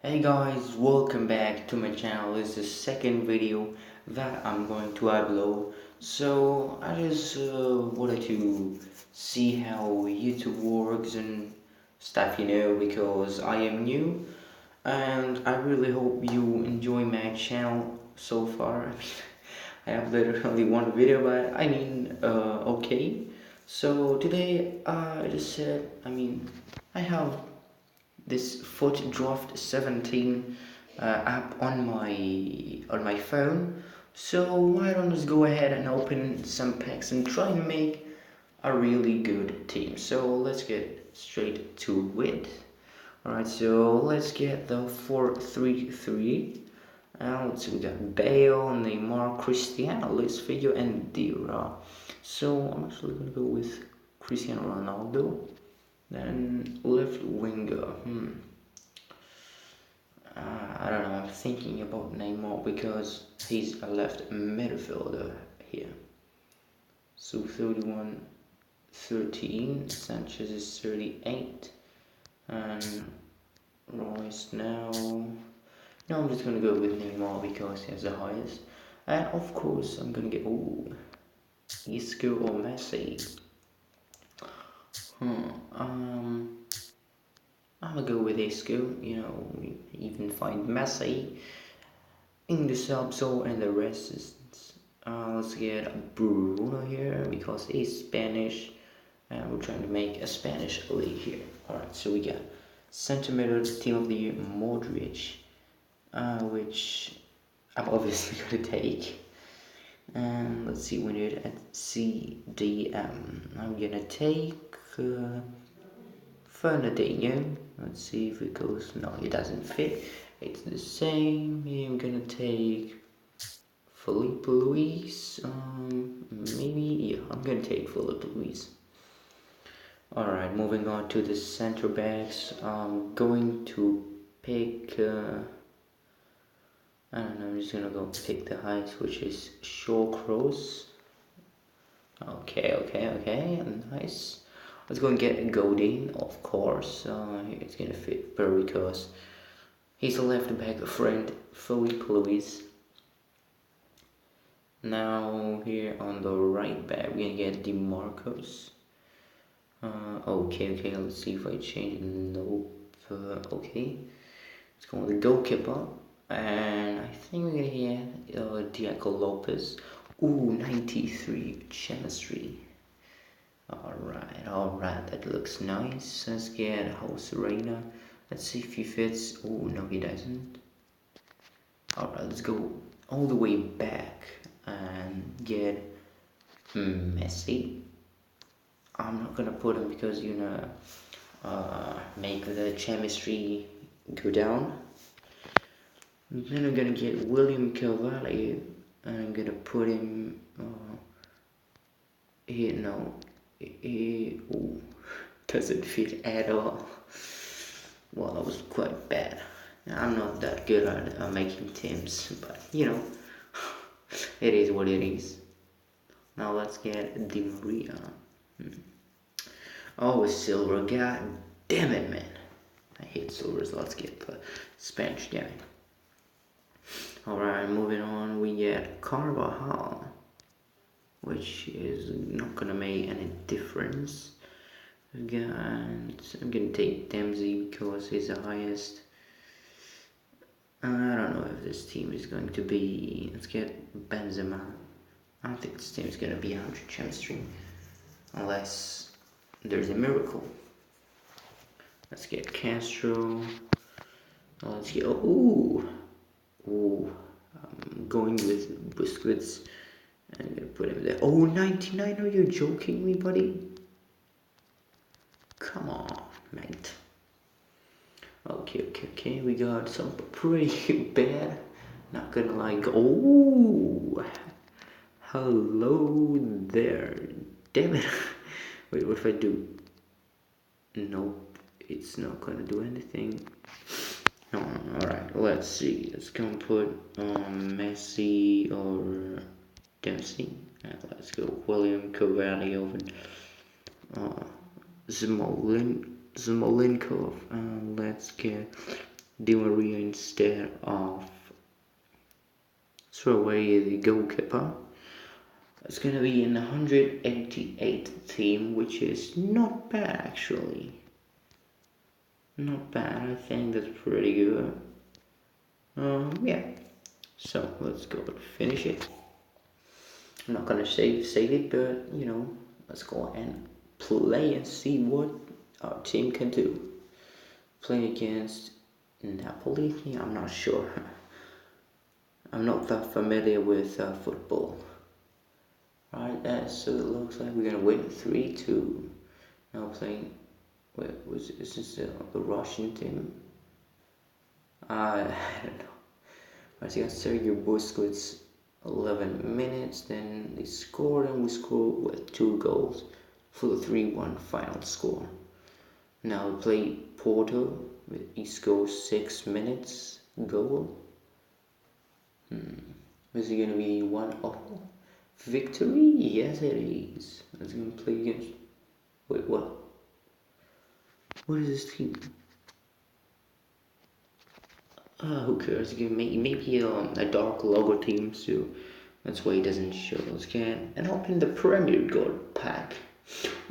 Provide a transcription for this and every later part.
Hey guys, welcome back to my channel. This is the second video that I'm going to upload. So I just wanted to see how YouTube works and stuff, because I am new and I really hope you enjoy my channel so far. I uploaded only one video, but okay. So today I just said, I have this FUT Draft 17 app on my phone. So why don't we go ahead and open some packs and try and make a really good team. So let's get straight to it. Alright, so let's get the 4-3-3. Let's see, we got Bale, Neymar, Cristiano, Luis Figo, and Dira. So I'm actually gonna go with Cristiano Ronaldo. Then left winger. I don't know. I'm thinking about Neymar because he's a left midfielder here. So 31, 13. Sanchez is 38, and Royce now. No, I'm just gonna go with Neymar because he has the highest. And of course, I'm gonna get Isco or Messi. I'm gonna go with Isco. We even find Messi in the subs and the rest is. Let's get Bruno here because he's Spanish and we're trying to make a Spanish league here. Alright, so we got centimeter team of the year Modric, which I'm obviously gonna take. And let's see, we need at CDM. I'm gonna take Fernandinho. Let's see if it goes. No, it doesn't fit. It's the same. I'm gonna take Felipe Luis. Maybe, yeah, I'm gonna take Felipe Luis. Alright, moving on to the center backs. I'm going to pick. I don't know, I'm just gonna go pick the highest, which is Shawcross. Okay, nice. Let's go and get Godin, of course. It's gonna fit better because he's a left back friend, Felipe Luis. Now here on the right back, we're gonna get DeMarcos. Okay, let's see if I change. Nope. Okay. Let's go with the goalkeeper. And I think we're gonna get Diego Lopez. Ooh, 93 chemistry. Alright, that looks nice. Let's get House Reina. Let's see if he fits. Oh, no, he doesn't. Alright, let's go all the way back and get Messi. I'm not gonna put him because make the chemistry go down. Then I'm gonna get William Carvalho and I'm gonna put him here. No, doesn't fit at all. Well, that was quite bad. I'm not that good at making teams, but it is what it is. Now let's get Di Maria. Oh, silver. God damn it, man. I hate silvers. Let's get the Spanish guy. Alright, moving on. We get Carvajal, which is not gonna make any difference. I'm gonna take Dempsey because he's the highest. I don't know if this team is going to be. Let's get Benzema. I don't think this team is gonna be 100 chemistry unless there's a miracle. Let's get Castro. Let's get I'm going with Busquets. I'm gonna put him there. Oh, 99. Are you joking me, buddy? Come on, mate. Okay. We got some pretty bad. Not gonna lie. Oh, hello there. Damn it. Wait, what if I do? Nope, it's not gonna do anything. Alright, let's see. Let's go and put Messi or Dempsey. Let's go William Carvalho and Smolinkov. Let's get Di Maria instead of throw away the goalkeeper. It's gonna be in 188th team, which is not bad actually. Not bad. I think that's pretty good. Yeah. So let's go and finish it. I'm not gonna save it, but you know, let's go and play and see what our team can do. Play against Napoli? Yeah, I'm not sure. I'm not that familiar with football. Right, so it looks like we're gonna win 3-2. Now playing. Wait, is this the Russian team? I don't know. I think Sergio Busquets 11 minutes, then they scored and we scored with 2 goals for the 3-1 final score. Now we play Porto with each goal 6 minutes goal. Is it gonna be 1-0 victory? Yes it is. It's gonna play against, wait, what? What is this team? Who cares? Maybe a dark logo team too. That's why it doesn't show. Let's get and open the Premier Gold pack.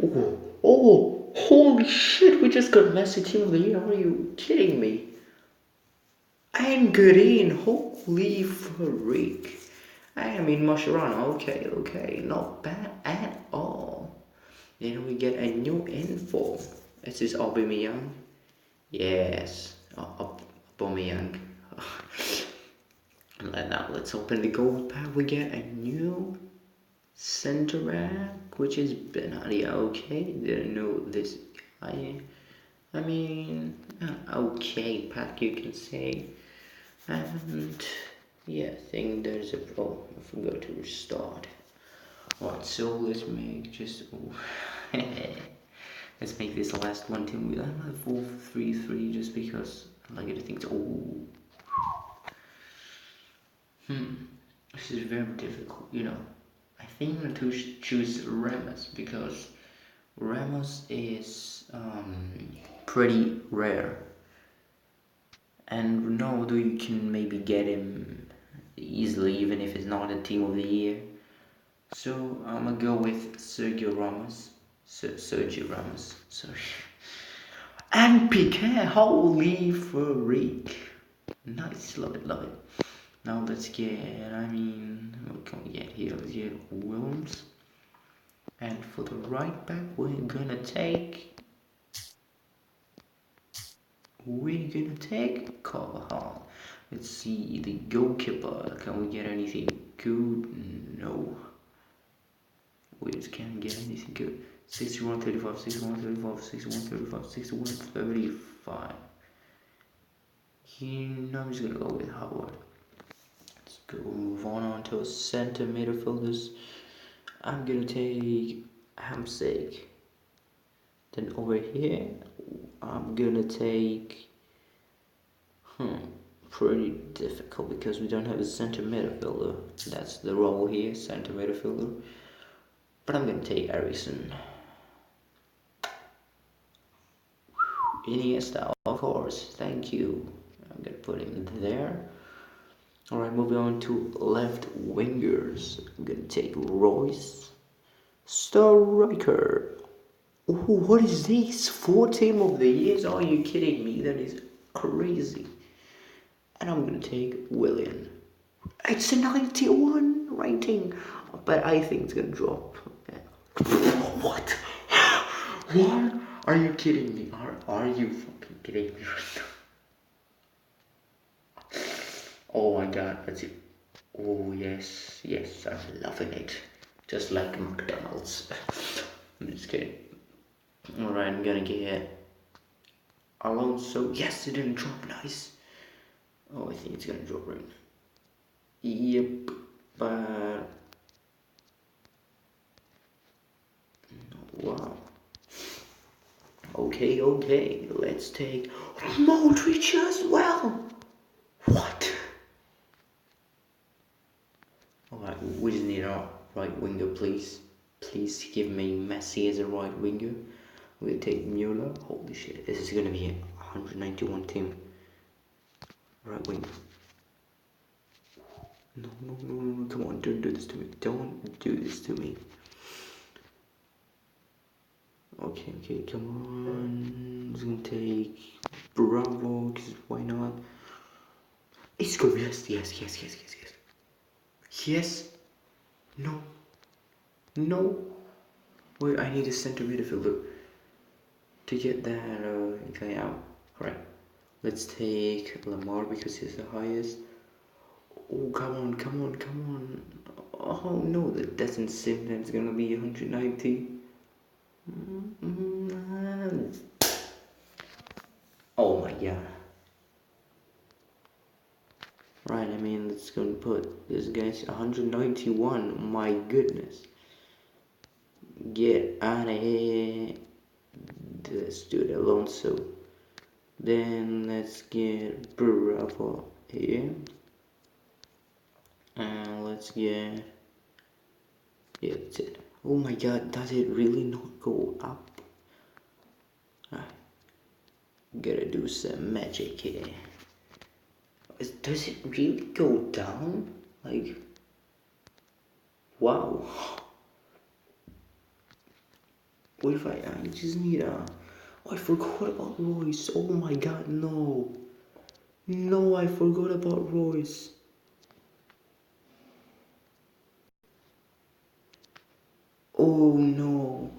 Oh, holy shit! We just got Messi Team of the Year. Are you kidding me? And Green, holy freak! I mean Mascherano. Okay, not bad at all. Then we get a new info. This is Aubameyang. Yes, Aubameyang. Now let's open the gold pack. We get a new center back, which is Benatia. Okay, didn't know this guy. I mean, okay pack you can say. And yeah, I think there's a oh, I forgot to restart. Alright, so let's make just let's make this last one team with another 4-3-3 just because I like to think. This is very difficult, you know. I think I'm going to choose Ramos because Ramos is pretty rare. And Ronaldo, you can maybe get him easily even if it's not a team of the year. So I'm gonna go with Sergio Ramos. Sergio Ramos, sorry. And Piqué, holy freak. Nice, love it. Now let's get, what can we get here? Let's get Williams. And for the right back, we're gonna take Carvajal. Let's see, the goalkeeper. Can we get anything good? No. We just can't get anything good. 61-35, 61-35, 61-35, 61-35. I'm just gonna go with Howard. Let's go move on to center midfielders. I'm gonna take Hamsik. Then over here, I'm gonna take pretty difficult because we don't have a center midfielder. That's the role here, center midfielder. But I'm gonna take Ericsson. Iniesta, of course, thank you. I'm gonna put him there. Alright, moving on to left wingers. I'm gonna take Royce. Striker. Ooh, what is this? 4 team of the years? Are you kidding me? That is crazy. And I'm gonna take Willian. It's a 91 rating, but I think it's gonna drop. What? What? Are you kidding me? Are you fucking kidding me right now? Oh my god, that's it. Oh yes, I'm loving it. Just like McDonald's. I'm just kidding. Alright, I'm gonna get Alonso. Yes, it didn't drop, nice. Oh, I think it's gonna drop right now. Yep, but wow. Okay, let's take Modric as well. What? Alright, we just need our right winger, please. Please give me Messi as a right winger. We'll take Mueller. Holy shit, this is gonna be a 191 team. Right, wait. No, no, no, no, no, come on, don't do this to me. Don't do this to me. Okay, okay, come on. It's gonna take Bravo, because why not? It's go, yes, yes, yes, yes, yes, yes. Yes. No. No. Wait, I need a center midfielder to get that guy out. Alright. Let's take Lamar because he's the highest. Oh, come on, come on, come on. Oh no, that doesn't seem that it's gonna be 190. Oh my god. Right, I mean, let's go and put this guy's 191. My goodness. Get out of here. Let's do it alone. So then let's get Bravo here. And let's get. Yeah, that's it. Oh my god, does it really not go up? Gotta do some magic here. Does it really go down? Like, wow. What if I just need a... Oh, I forgot about Royce. Oh my god, no. No, I forgot about Royce. Oh no.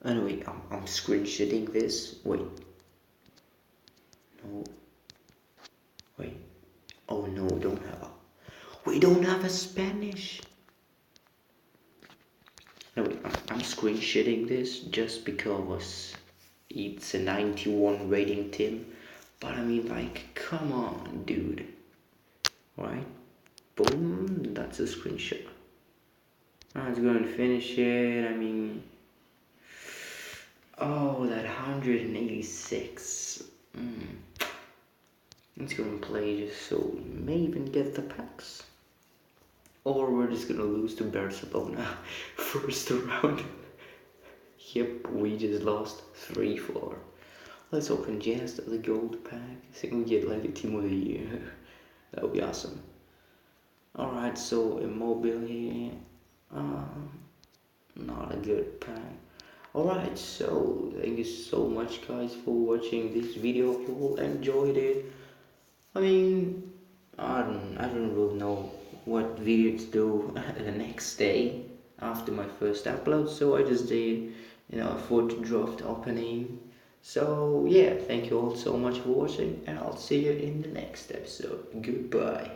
Anyway, I'm screenshotting this. Wait. No. Wait. Oh no, don't have a... We don't have a Spanish. Anyway, I'm screenshotting this just because it's a 91 rating team. But I mean, like, come on, dude. Right? Boom, that's a screenshot. Let's go and finish it. I mean, oh, that 186. Let's go and play just so we may even get the packs. Or we're just gonna lose to Barcelona first round. Yep, we just lost 3-4. Let's open just the gold pack. I think we get like the team of the year. That would be awesome. Alright, so Immobile here. Not a good pack. Alright, so thank you so much guys for watching this video. If you all enjoyed it, I mean, I don't really know what video to do the next day after my first upload, so I just did, a FUT draft opening. So yeah, thank you all so much for watching, and I'll see you in the next episode. Goodbye.